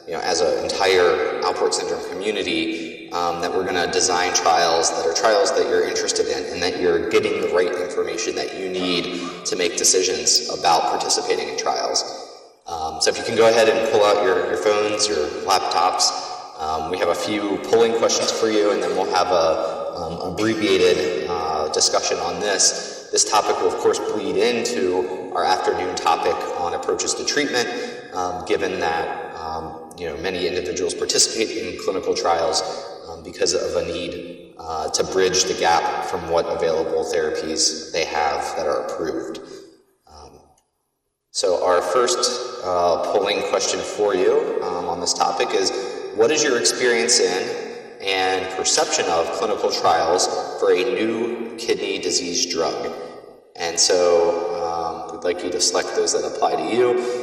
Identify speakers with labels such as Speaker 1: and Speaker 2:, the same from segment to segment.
Speaker 1: as an entire Alport syndrome community, that we're going to design trials that you're interested in, and that you're getting the right information that you need to make decisions about participating in trials. So if you can go ahead and pull out your phones, your laptops, we have a few polling questions for you, and then we'll have a abbreviated discussion on this. This topic will, of course, bleed into our afternoon topic on approaches to treatment, given that many individuals participate in clinical trials because of a need to bridge the gap from what available therapies they have that are approved. So our first polling question for you on this topic is, what is your experience in and perception of clinical trials for a new kidney disease drug? And so we'd like you to select those that apply to you.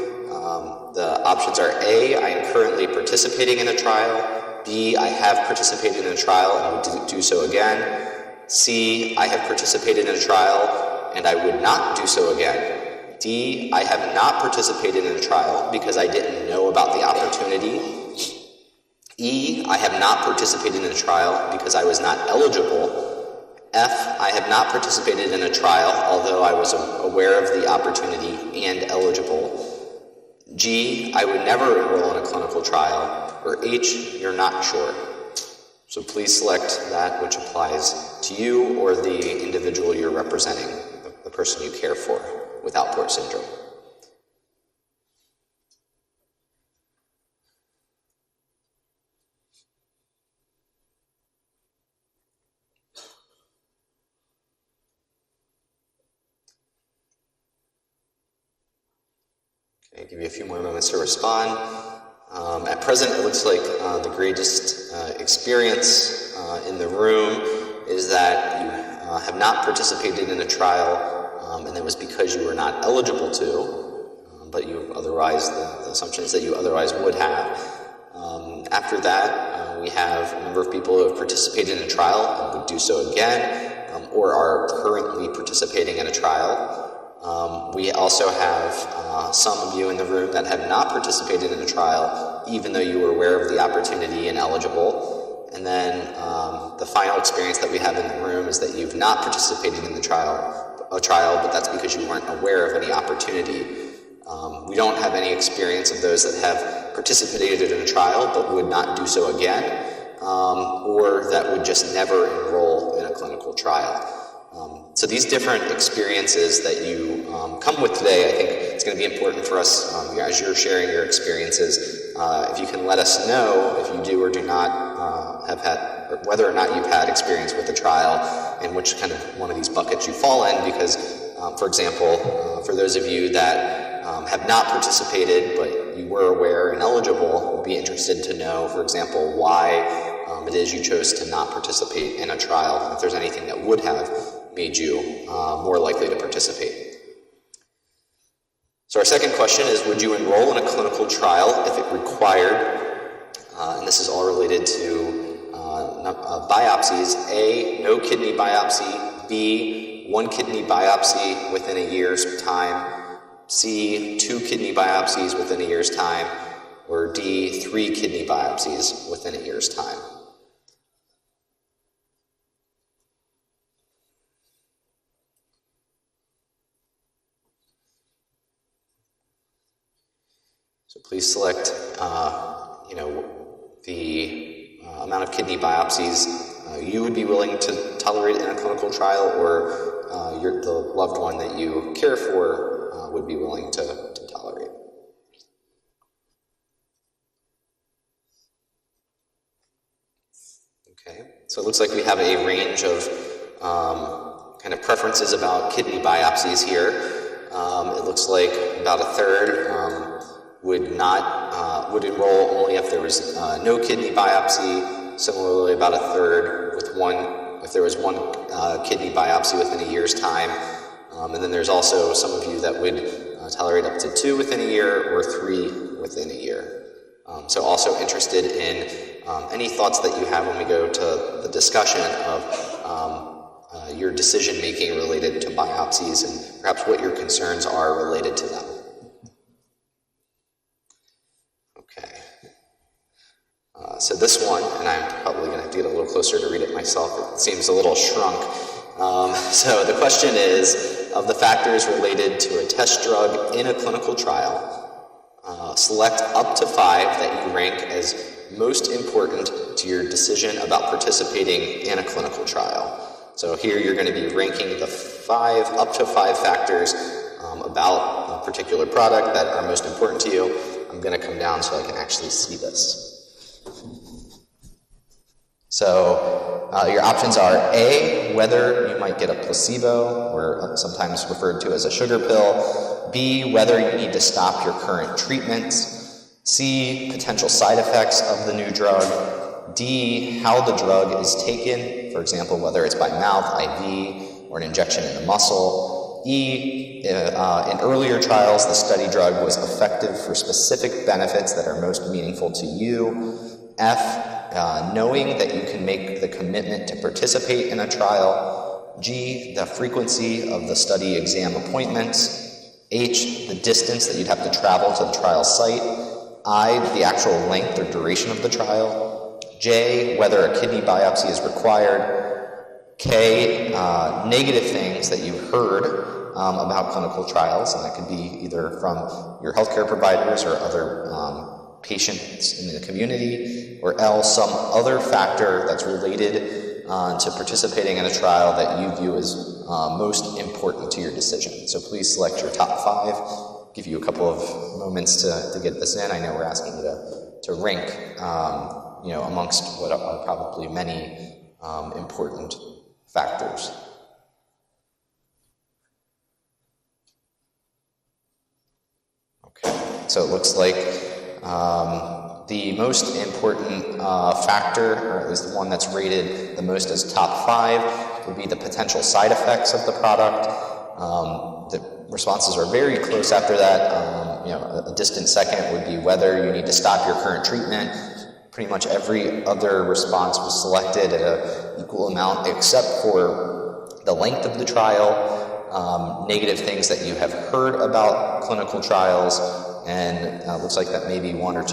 Speaker 1: The options are A, I am currently participating in a trial. B, I have participated in a trial and would do so again. C, I have participated in a trial and I would not do so again. D, I have not participated in a trial because I didn't know about the opportunity. E, I have not participated in a trial because I was not eligible. F, I have not participated in a trial, although I was aware of the opportunity and eligible. G, I would never enroll in a clinical trial. Or H, you're not sure. So please select that which applies to you or the individual you're representing, the person you care for with Alport syndrome. Okay, give you a few more moments to respond. At present, it looks like the greatest experience in the room is that you have not participated in a trial, and that was because you were not eligible to, but you otherwise, the assumption is that you otherwise would have. After that, we have a number of people who have participated in a trial and would do so again, or are currently participating in a trial. We also have some of you in the room that have not participated in a trial, even though you were aware of the opportunity and eligible. And then the final experience that we have in the room is that you've not participated in a trial, but that's because you weren't aware of any opportunity. We don't have any experience of those that have participated in a trial but would not do so again, or that would just never enroll in a clinical trial. So these different experiences that you come with today, I think it's going to be important for us as you're sharing your experiences. If you can let us know if you do or do not have had, or whether or not you've had experience with the trial and which kind of one of these buckets you fall in, because, for example, for those of you that have not participated but you were aware and eligible, we'd be interested to know, for example, why it is you chose to not participate in a trial, if there's anything that would have made you more likely to participate. So our second question is, would you enroll in a clinical trial if it required, and this is all related to biopsies, A, no kidney biopsy, B, 1 kidney biopsy within a year's time, C, 2 kidney biopsies within a year's time, or D, 3 kidney biopsies within a year's time. So please select, the amount of kidney biopsies you would be willing to tolerate in a clinical trial, or the loved one that you care for would be willing to tolerate. Okay, so it looks like we have a range of kind of preferences about kidney biopsies here. It looks like about a third would enroll only if there was no kidney biopsy. Similarly, about a third if there was 1 kidney biopsy within a year's time. And then there's also some of you that would tolerate up to 2 within a year or 3 within a year. So also interested in any thoughts that you have when we go to the discussion of your decision making related to biopsies, and perhaps what your concerns are related to them. Okay. So this one, and I'm probably going to have to get a little closer to read it myself, it seems a little shrunk. So the question is, of the factors related to a test drug in a clinical trial, select up to 5 that you rank as most important to your decision about participating in a clinical trial. So here you're going to be ranking the up to 5 factors about a particular product that are most important to you. I'm going to come down so I can actually see this. So your options are A, whether you might get a placebo, or sometimes referred to as a sugar pill. B, whether you need to stop your current treatments. C, potential side effects of the new drug. D, how the drug is taken, for example, whether it's by mouth, IV, or an injection in the muscle. E, in earlier trials, the study drug was effective for specific benefits that are most meaningful to you. F, knowing that you can make the commitment to participate in a trial. G, the frequency of the study exam appointments. H, the distance that you'd have to travel to the trial site. I, the actual length or duration of the trial. J, whether a kidney biopsy is required. K, negative things that you've heard about clinical trials, and that could be either from your healthcare providers or other patients in the community, or L, some other factor that's related to participating in a trial that you view as most important to your decision. So please select your top 5. Give you a couple of moments to get this in. I know we're asking you to rank, amongst what are probably many important factors. Okay, so it looks like the most important factor, or at least the one that's rated the most as top 5, would be the potential side effects of the product. The responses are very close after that. A distant second would be whether you need to stop your current treatment. Pretty much every other response was selected at an equal amount, except for the length of the trial, negative things that you have heard about clinical trials, and it looks like that maybe 1 or 2